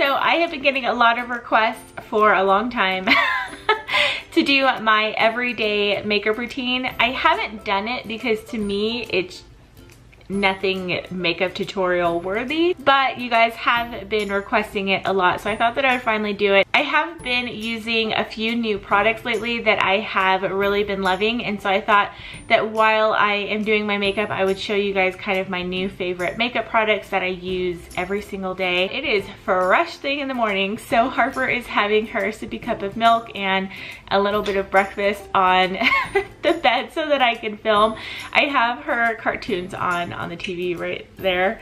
So I have been getting a lot of requests for a long time to do my everyday makeup routine. I haven't done it because to me it's nothing makeup tutorial worthy, but you guys have been requesting it a lot, so I thought that I would finally do it. I have been using a few new products lately that I have really been loving, and so I thought that while I am doing my makeup, I would show you guys kind of my new favorite makeup products that I use every single day. It is fresh thing in the morning, so Harper is having her sippy cup of milk and a little bit of breakfast on the bed so that I can film. I have her cartoons on the TV right there.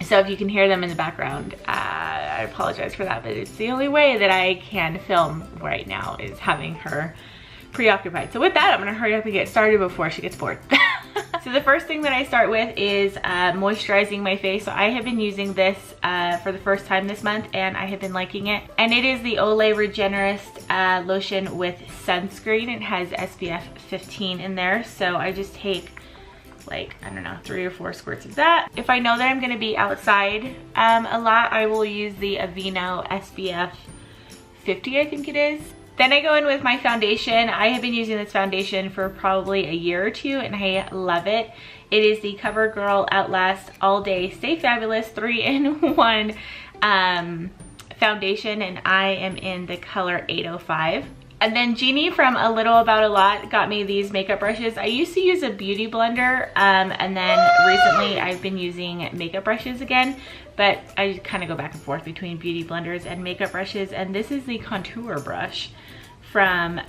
So if you can hear them in the background, I apologize for that, but it's the only way that I can film right now is having her preoccupied. So with that, I'm gonna hurry up and get started before she gets bored. So the first thing that I start with is moisturizing my face. So I have been using this for the first time this month and I have been liking it. And it is the Olay Regenerist lotion with sunscreen. It has SPF 15 in there. So I just take like, I don't know, 3 or 4 squirts of that. If I know that I'm gonna be outside a lot, I will use the Aveeno SPF 50, I think it is. Then I go in with my foundation. I have been using this foundation for probably a year or two and I love it. It is the CoverGirl Outlast All Day Stay Fabulous 3-in-1 foundation, and I am in the color 805. And then Jeannie from A Little About a Lot got me these makeup brushes. I used to use a beauty blender, and then recently I've been using makeup brushes again, but I kind of go back and forth between beauty blenders and makeup brushes. And this is the contour brush from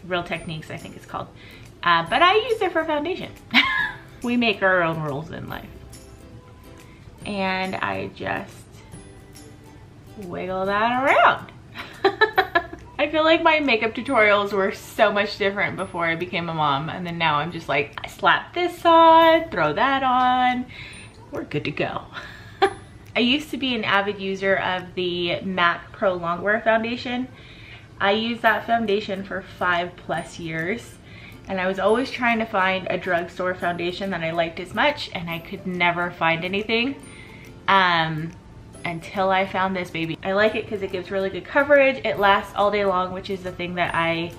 Real Techniques, I think it's called. But I use it for foundation. We make our own rules in life. And I just wiggle that around. I feel like my makeup tutorials were so much different before I became a mom, and then now I'm just like, I slap this on, throw that on, we're good to go. I used to be an avid user of the MAC Pro Longwear foundation. I used that foundation for 5+ years, and I was always trying to find a drugstore foundation that I liked as much, and I could never find anything. Until I found this baby. I like it because it gives really good coverage. It lasts all day long, which is the thing that I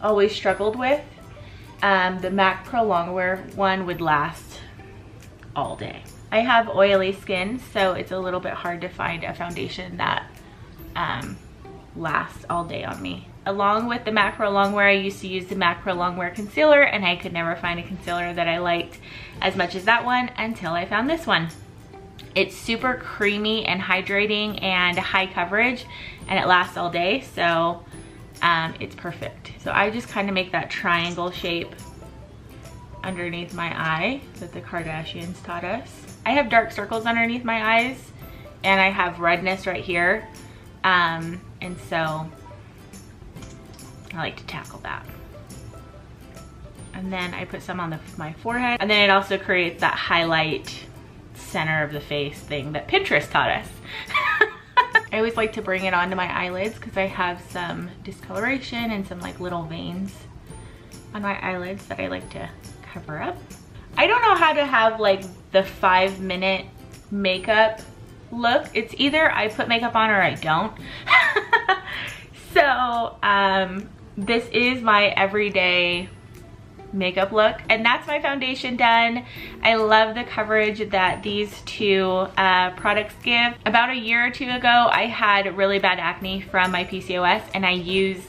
always struggled with. The MAC Pro Longwear one would last all day. I have oily skin, so it's a little bit hard to find a foundation that lasts all day on me. Along with the MAC Pro Longwear, I used to use the MAC Pro Longwear concealer, and I could never find a concealer that I liked as much as that one until I found this one. It's super creamy and hydrating and high coverage, and it lasts all day, so it's perfect. So I just kind of make that triangle shape underneath my eye that the Kardashians taught us. I have dark circles underneath my eyes, and I have redness right here, and so I like to tackle that. And then I put some on my forehead, and then it also creates that highlight center of the face thing that Pinterest taught us. I always like to bring it onto my eyelids because I have some discoloration and some like little veins on my eyelids that I like to cover up. I don't know how to have like the 5-minute makeup look. It's either I put makeup on or I don't. So this is my everyday makeup look, and that's my foundation done. I love the coverage that these two products give. About a year or two ago, I had really bad acne from my PCOS, and I used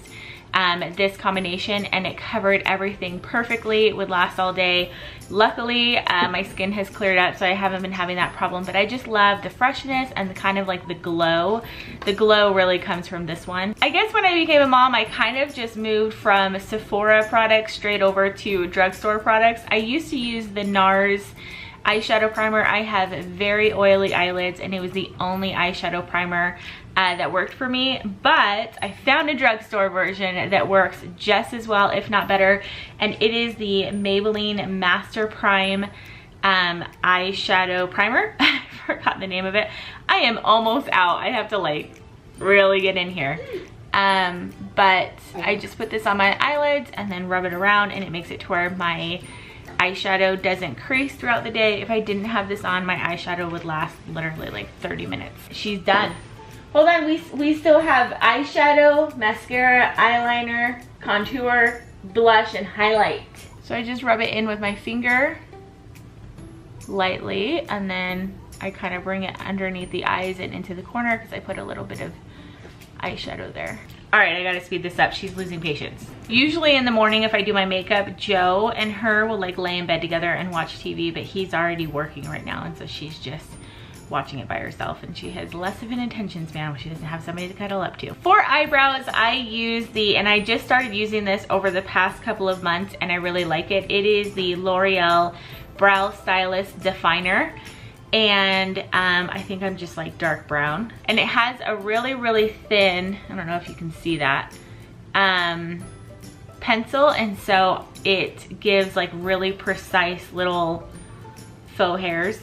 this combination, and it covered everything perfectly. It would last all day. Luckily, my skin has cleared up, so I haven't been having that problem, but I just love the freshness and the kind of like the glow. The glow really comes from this one. I guess when I became a mom, I kind of just moved from Sephora products straight over to drugstore products. I used to use the NARS eyeshadow primer. I have very oily eyelids, and it was the only eyeshadow primer that worked for me, but I found a drugstore version that works just as well, if not better, and it is the Maybelline Master Prime eyeshadow primer. I forgot the name of it. I am almost out. I have to like really get in here. But I just put this on my eyelids and then rub it around, and it makes it to where my eyeshadow doesn't crease throughout the day. If I didn't have this on, my eyeshadow would last literally like 30 minutes. She's done. Hold on, we still have eyeshadow, mascara, eyeliner, contour, blush, and highlight. So I just rub it in with my finger lightly, and then I kind of bring it underneath the eyes and into the corner because I put a little bit of eyeshadow there. All right, I gotta speed this up. She's losing patience. Usually in the morning if I do my makeup, Joe and her will like lay in bed together and watch TV, but he's already working right now, and so she's just watching it by herself, and she has less of an attention span when she doesn't have somebody to cuddle up to. For eyebrows, I use and I just started using this over the past couple of months, and I really like it. It is the L'Oreal Brow Stylist Definer, and I think I'm just like dark brown, and it has a really thin, I don't know if you can see that, pencil, and so it gives like really precise little faux hairs.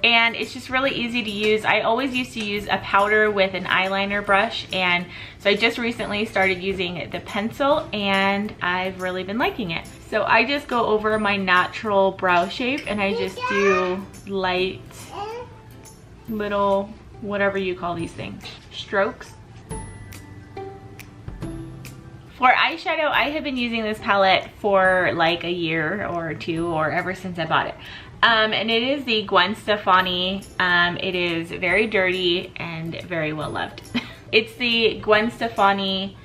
And it's just really easy to use. I always used to use a powder with an eyeliner brush, and so I just recently started using the pencil, and I've really been liking it. So I just go over my natural brow shape, and I just do light little, whatever you call these things, strokes. For eyeshadow, I have been using this palette for like a year or two, or ever since I bought it. And it is the Gwen Stefani. It is very dirty and very well loved. It's the Gwen Stefani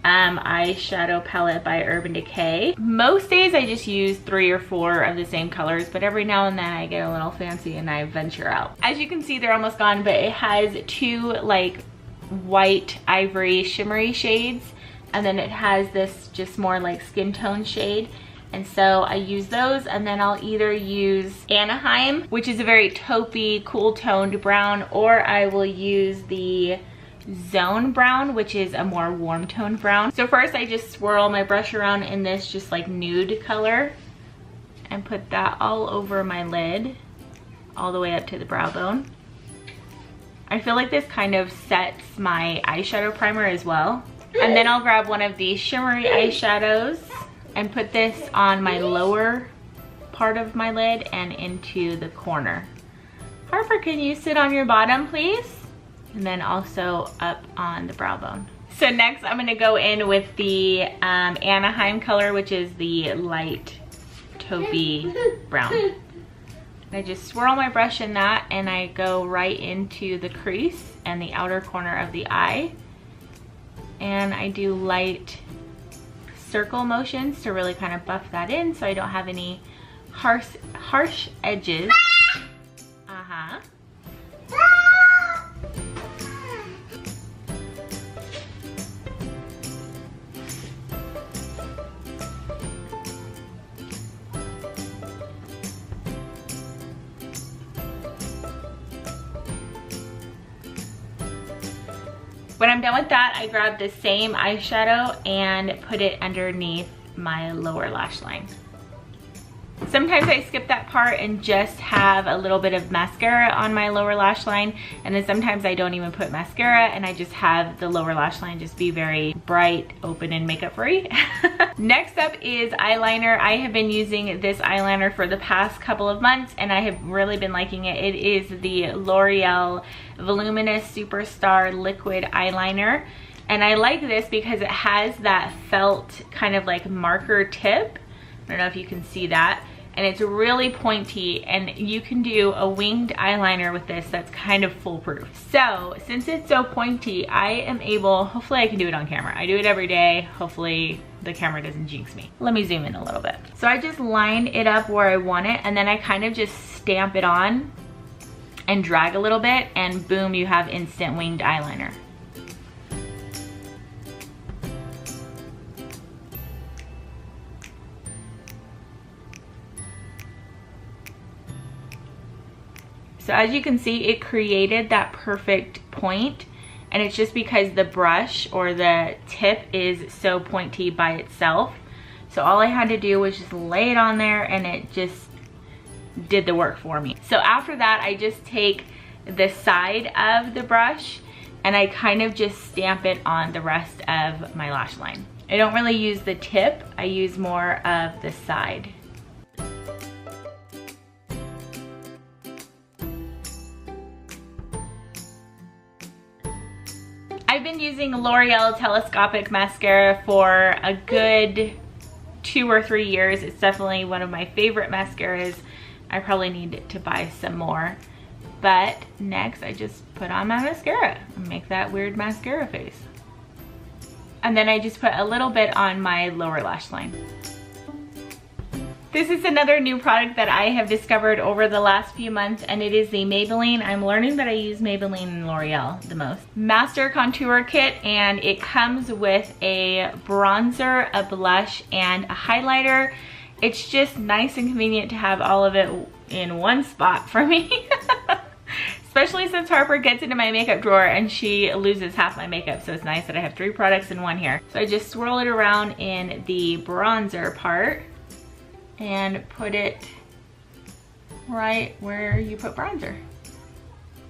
eyeshadow palette by Urban Decay. Most days I just use 3 or 4 of the same colors, but every now and then I get a little fancy and I venture out. As you can see, they're almost gone, but it has 2 like white ivory shimmery shades, and then it has this just more like skin tone shade. And so I use those, and then I'll either use Anaheim, which is a very taupey, cool toned brown, or I will use the Zone Brown, which is a more warm toned brown. So first I just swirl my brush around in this just like nude color and put that all over my lid, all the way up to the brow bone. I feel like this kind of sets my eyeshadow primer as well. And then I'll grab one of these shimmery eyeshadows and put this on my lower part of my lid and into the corner. Harper, can you sit on your bottom, please? And then also up on the brow bone. So next I'm gonna go in with the Anaheim color, which is the light taupey brown. And I just swirl my brush in that, and I go right into the crease and the outer corner of the eye. And I do light circle motions to really kind of buff that in so I don't have any harsh edges. When I'm done with that, I grab the same eyeshadow and put it underneath my lower lash line. Sometimes I skip that part and just have a little bit of mascara on my lower lash line, and then sometimes I don't even put mascara and I just have the lower lash line just be very bright, open, and makeup free. Next up is eyeliner. I have been using this eyeliner for the past couple of months, and I have really been liking it. It is the L'Oreal Voluminous Superstar Liquid Eyeliner, and I like this because it has that felt kind of like marker tip. I don't know if you can see that. And it's really pointy, and you can do a winged eyeliner with this that's kind of foolproof. So since it's so pointy, I am able, hopefully I can do it on camera. I do it every day. Hopefully the camera doesn't jinx me. Let me zoom in a little bit. So I just line it up where I want it, and then I kind of just stamp it on and drag a little bit, and boom, you have instant winged eyeliner. So as you can see, it created that perfect point, and it's just because the brush or the tip is so pointy by itself. So all I had to do was just lay it on there, and it just did the work for me. So after that, I just take the side of the brush and I kind of just stamp it on the rest of my lash line. I don't really use the tip, I use more of the side. using L'Oreal Telescopic Mascara for a good 2 or 3 years. It's definitely one of my favorite mascaras. I probably need to buy some more. But next I just put on my mascara and make that weird mascara face. And then I just put a little bit on my lower lash line. This is another new product that I have discovered over the last few months, and it is the Maybelline. I'm learning that I use Maybelline and L'Oreal the most. Master Contour Kit, and it comes with a bronzer, a blush, and a highlighter. It's just nice and convenient to have all of it in one spot for me. Especially since Harper gets into my makeup drawer and she loses half my makeup, so it's nice that I have 3 products in one here. So I just swirl it around in the bronzer part and put it right where you put bronzer.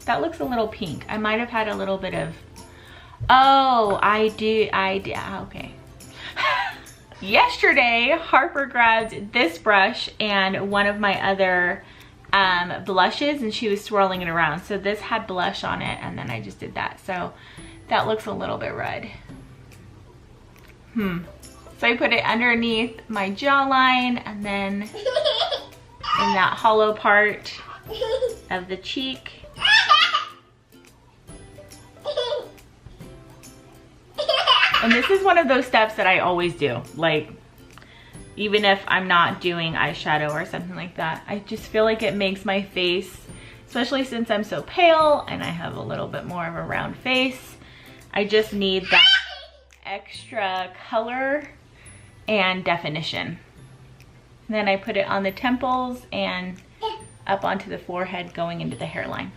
That looks a little pink. I might have had a little bit of, oh, I do, okay. Yesterday, Harper grabbed this brush and one of my other blushes, and she was swirling it around. So this had blush on it, and then I just did that. So that looks a little bit red. So I put it underneath my jawline, and then in that hollow part of the cheek. And this is one of those steps that I always do. Like, even if I'm not doing eyeshadow or something like that, I just feel like it makes my face, especially since I'm so pale and I have a little bit more of a round face, I just need that extra color and definition. And then I put it on the temples and up onto the forehead going into the hairline.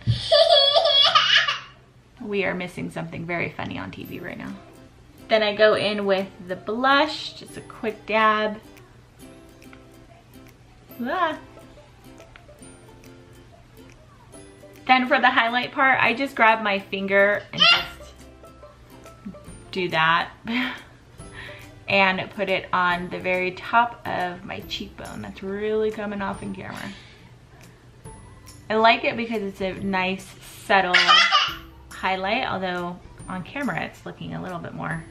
We are missing something very funny on TV right now. Then I go in with the blush, just a quick dab. Ah. Then for the highlight part, I just grab my finger and just do that. And put it on the very top of my cheekbone. That's really coming off in camera. I like it because it's a nice, subtle highlight, although on camera it's looking a little bit more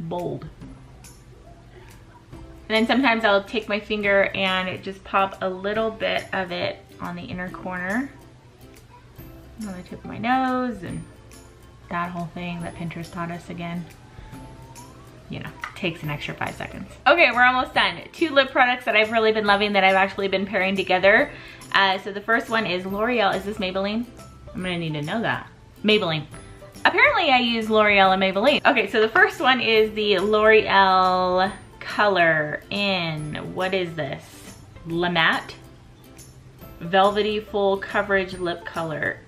bold. And then sometimes I'll take my finger and just pop a little bit of it on the inner corner, on the tip of my nose, and that whole thing that Pinterest taught us again. You know, takes an extra 5 seconds. Okay, we're almost done. 2 lip products that I've really been loving that I've actually been pairing together. So the first one is L'Oreal. Is this Maybelline? I'm gonna need to know that. Maybelline. Apparently I use L'Oreal and Maybelline. Okay, so the first one is the L'Oreal color in, what is this? La Matte Velvety Full Coverage Lip Color.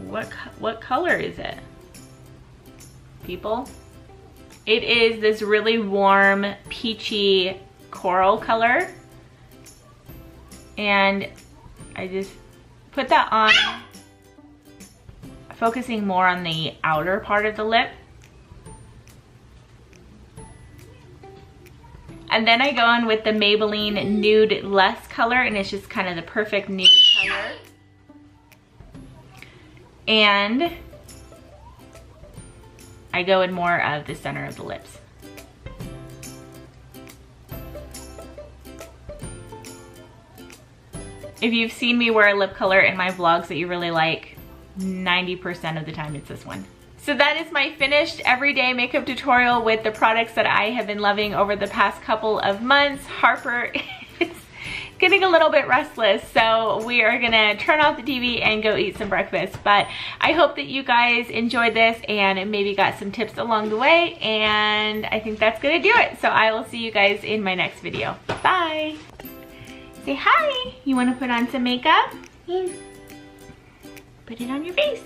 What color is it, people? It is this really warm, peachy coral color. And I just put that on, focusing more on the outer part of the lip. And then I go on with the Maybelline Nude Less color, and it's just kind of the perfect nude color. And I go in more of the center of the lips. If you've seen me wear a lip color in my vlogs that you really like, 90% of the time it's this one. So that is my finished everyday makeup tutorial with the products that I have been loving over the past couple of months. Harper is getting a little bit restless, so we are gonna turn off the TV and go eat some breakfast. But I hope that you guys enjoyed this and maybe got some tips along the way, and I think that's gonna do it. So I will see you guys in my next video. Bye. Say hi. You wanna put on some makeup? Put it on your face.